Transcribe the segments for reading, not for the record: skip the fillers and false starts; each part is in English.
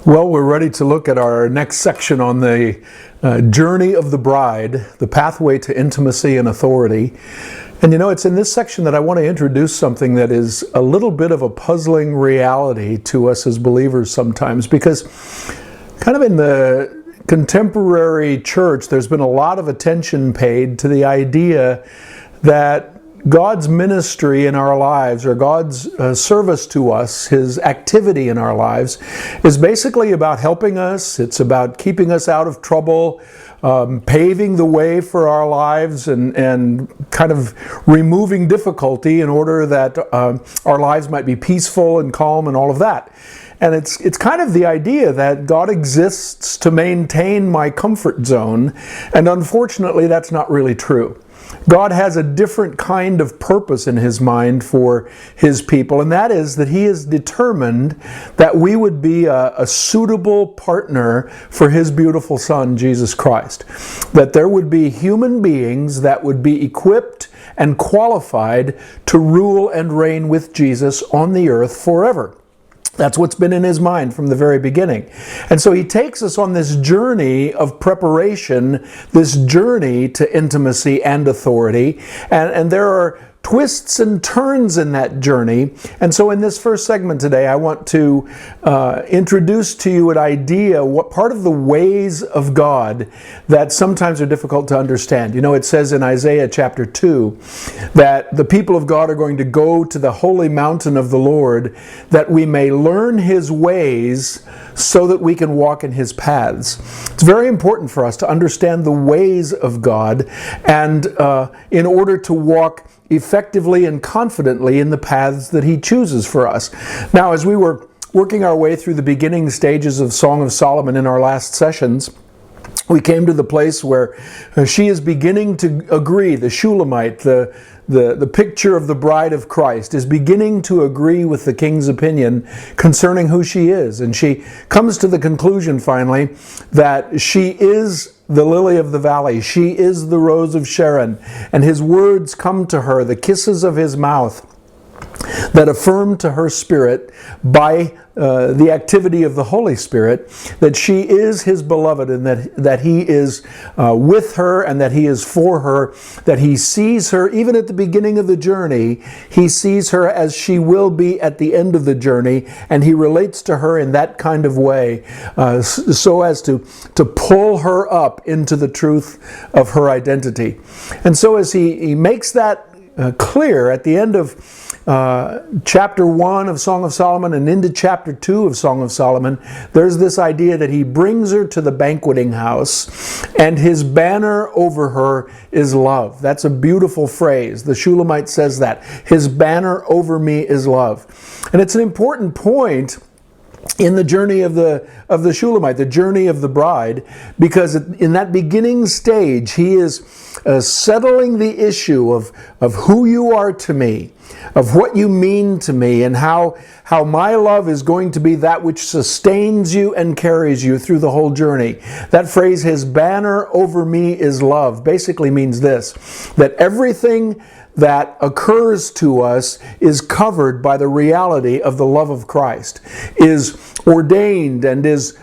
Well, we're ready to look at our next section on the journey of the bride, the pathway to intimacy and authority. And you know, it's in this section that I want to introduce something that is a little bit of a puzzling reality to us as believers sometimes, because kind of in the contemporary church, there's been a lot of attention paid to the idea that God's ministry in our lives, or God's service to us, His activity in our lives, is basically about helping us. It's about keeping us out of trouble, paving the way for our lives, and kind of removing difficulty in order that our lives might be peaceful and calm and all of that. And it's kind of the idea that God exists to maintain my comfort zone, and unfortunately that's not really true. God has a different kind of purpose in His mind for His people, and that is that He is determined that we would be a suitable partner for His beautiful Son, Jesus Christ. That there would be human beings that would be equipped and qualified to rule and reign with Jesus on the earth forever. That's what's been in His mind from the very beginning. And so He takes us on this journey of preparation, this journey to intimacy and authority. And there are twists and turns in that journey. And so in this first segment today, I want to introduce to you an idea, what part of the ways of God that sometimes are difficult to understand. You know, it says in Isaiah chapter 2 that the people of God are going to go to the holy mountain of the Lord, that we may learn His ways so that we can walk in His paths. It's very important for us to understand the ways of God, and in order to walk effectively and confidently in the paths that He chooses for us. Now, as we were working our way through the beginning stages of Song of Solomon in our last sessions, we came to the place where she is beginning to agree, the Shulamite, the picture of the bride of Christ, is beginning to agree with the king's opinion concerning who she is. And she comes to the conclusion finally that she is the lily of the valley. She is the rose of Sharon. And His words come to her, the kisses of His mouth, that affirm to her spirit by the activity of the Holy Spirit that she is His beloved, and that He is with her and that He is for her, that He sees her even at the beginning of the journey. He sees her as she will be at the end of the journey, and He relates to her in that kind of way so as to pull her up into the truth of her identity. And so as he makes that clear at the end of chapter 1 of Song of Solomon and into chapter 2 of Song of Solomon, there's this idea that He brings her to the banqueting house, and His banner over her is love. That's a beautiful phrase. The Shulamite says that. His banner over me is love. And it's an important point in the journey of the Shulamite, the journey of the bride, because in that beginning stage, he is settling the issue of who you are to me, of what you mean to me, and how my love is going to be that which sustains you and carries you through the whole journey. That phrase, His banner over me is love, basically means this, that everything that occurs to us is covered by the reality of the love of Christ, is ordained and is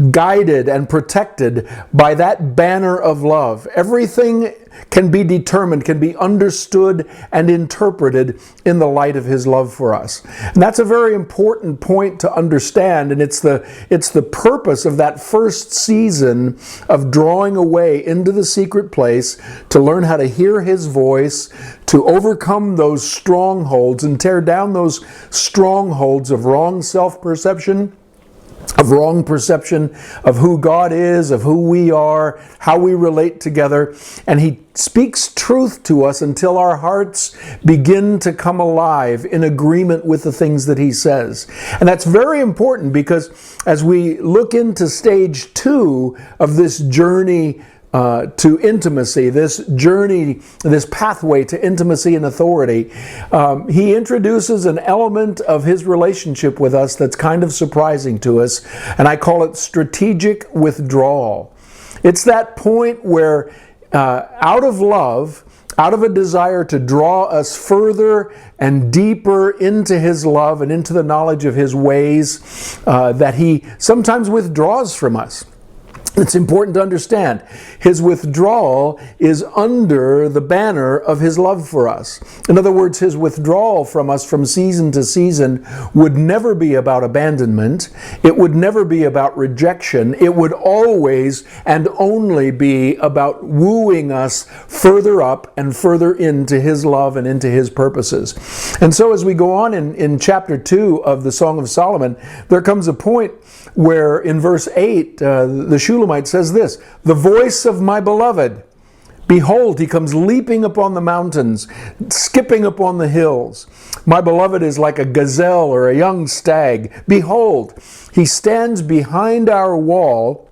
guided and protected by that banner of love. Everything can be determined, can be understood and interpreted in the light of His love for us. And that's a very important point to understand, and it's the purpose of that first season of drawing away into the secret place to learn how to hear His voice, to overcome those strongholds and tear down those strongholds of wrong self-perception, of wrong perception of who God is, of who we are, how we relate together. And He speaks truth to us until our hearts begin to come alive in agreement with the things that He says. And that's very important, because as we look into stage 2 of this journey to intimacy, this journey, this pathway to intimacy and authority, He introduces an element of His relationship with us that's kind of surprising to us, and I call it strategic withdrawal. It's that point where out of love, out of a desire to draw us further and deeper into His love and into the knowledge of His ways, that He sometimes withdraws from us. It's important to understand His withdrawal is under the banner of His love for us. In other words, His withdrawal from us from season to season would never be about abandonment. It would never be about rejection. It would always and only be about wooing us further up and further into His love and into His purposes. And so as we go on in chapter 2 of the Song of Solomon, there comes a point where in verse 8, the Shulamite says this, "The voice of my beloved, behold, he comes leaping upon the mountains, skipping upon the hills. My beloved is like a gazelle or a young stag. Behold, he stands behind our wall.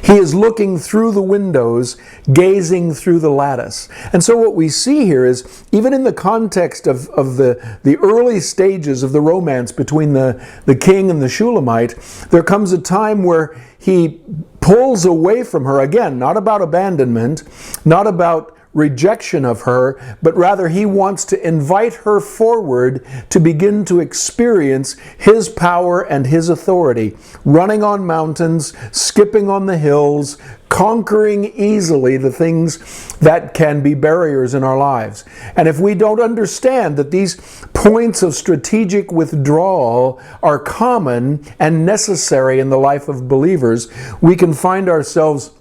He is looking through the windows, gazing through the lattice." And so what we see here is, even in the context of the early stages of the romance between the king and the Shulamite, there comes a time where he pulls away from her, again, not about abandonment, not about rejection of her, but rather he wants to invite her forward to begin to experience His power and His authority, running on mountains, skipping on the hills, conquering easily the things that can be barriers in our lives. And if we don't understand that these points of strategic withdrawal are common and necessary in the life of believers, we can find ourselves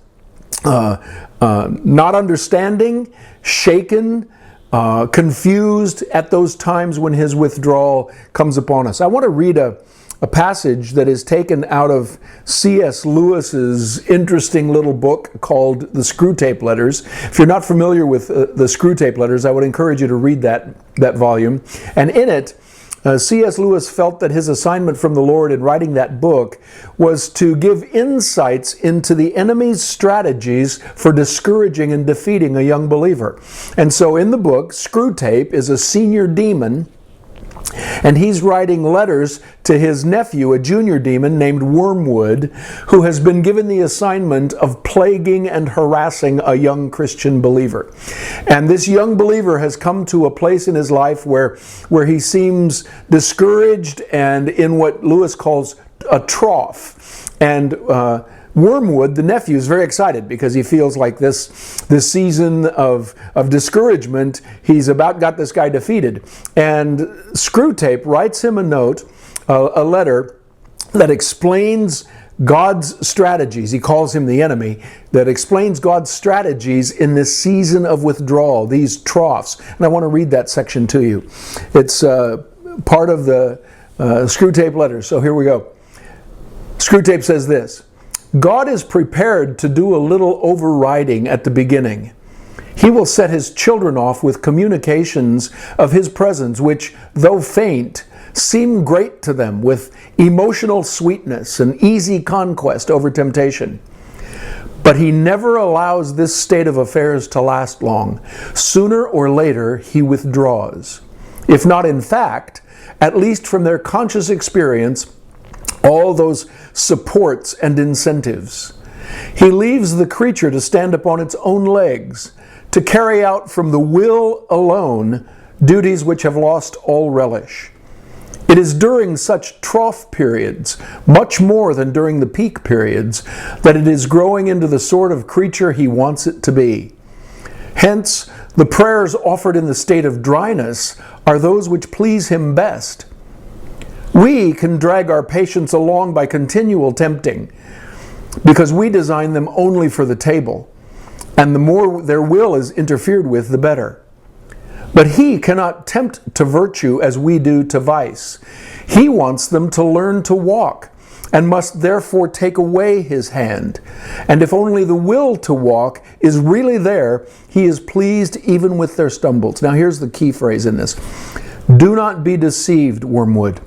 not understanding, shaken, confused at those times when His withdrawal comes upon us. I want to read a passage that is taken out of C.S. Lewis's interesting little book called The Screwtape Letters. If you're not familiar with the Screwtape Letters, I would encourage you to read that volume. And in it, C.S. Lewis felt that his assignment from the Lord in writing that book was to give insights into the enemy's strategies for discouraging and defeating a young believer. And so in the book, Screwtape is a senior demon, and he's writing letters to his nephew, a junior demon named Wormwood, who has been given the assignment of plaguing and harassing a young Christian believer. And this young believer has come to a place in his life where he seems discouraged and in what Lewis calls a trough. And Wormwood, the nephew, is very excited because he feels like this season of discouragement, he's about got this guy defeated. And Screwtape writes him a note, a letter that explains God's strategies. He calls him the enemy, that explains God's strategies in this season of withdrawal, these troughs. And I want to read that section to you. It's part of the Screwtape letters. So here we go. Screwtape says this: God is prepared to do a little overriding at the beginning. He will set His children off with communications of His presence, which, though faint, seem great to them, with emotional sweetness and easy conquest over temptation. But He never allows this state of affairs to last long. Sooner or later, He withdraws. If not in fact, at least from their conscious experience, all those supports and incentives. He leaves the creature to stand upon its own legs, to carry out from the will alone duties which have lost all relish. It is during such trough periods, much more than during the peak periods, that it is growing into the sort of creature He wants it to be. Hence, the prayers offered in the state of dryness are those which please Him best. We can drag our patients along by continual tempting, because we design them only for the table, and the more their will is interfered with, the better. But He cannot tempt to virtue as we do to vice. He wants them to learn to walk, and must therefore take away His hand. And if only the will to walk is really there, He is pleased even with their stumbles. Now here's the key phrase in this. Do not be deceived, Wormwood.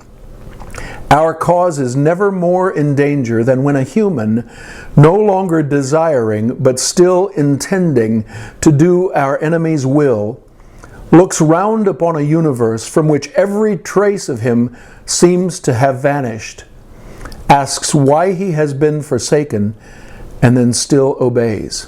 Our cause is never more in danger than when a human, no longer desiring but still intending to do our enemy's will, looks round upon a universe from which every trace of him seems to have vanished, asks why he has been forsaken, and then still obeys.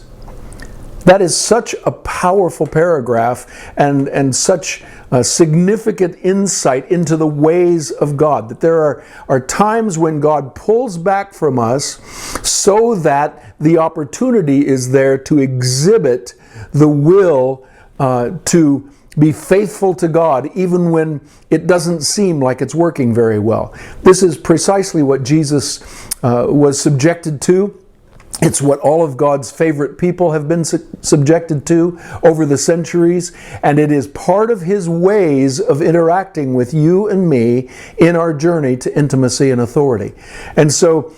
That is such a powerful paragraph and such a significant insight into the ways of God. That there are times when God pulls back from us so that the opportunity is there to exhibit the will to be faithful to God, even when it doesn't seem like it's working very well. This is precisely what Jesus was subjected to. It's what all of God's favorite people have been subjected to over the centuries, and it is part of His ways of interacting with you and me in our journey to intimacy and authority. And so,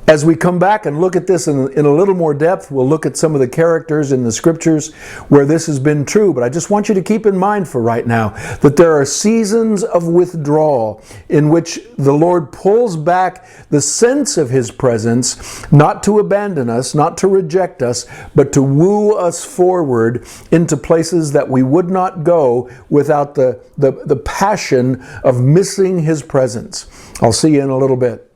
as we come back and look at this in a little more depth, we'll look at some of the characters in the scriptures where this has been true. But I just want you to keep in mind for right now that there are seasons of withdrawal in which the Lord pulls back the sense of His presence, not to abandon us, not to reject us, but to woo us forward into places that we would not go without the passion of missing His presence. I'll see you in a little bit.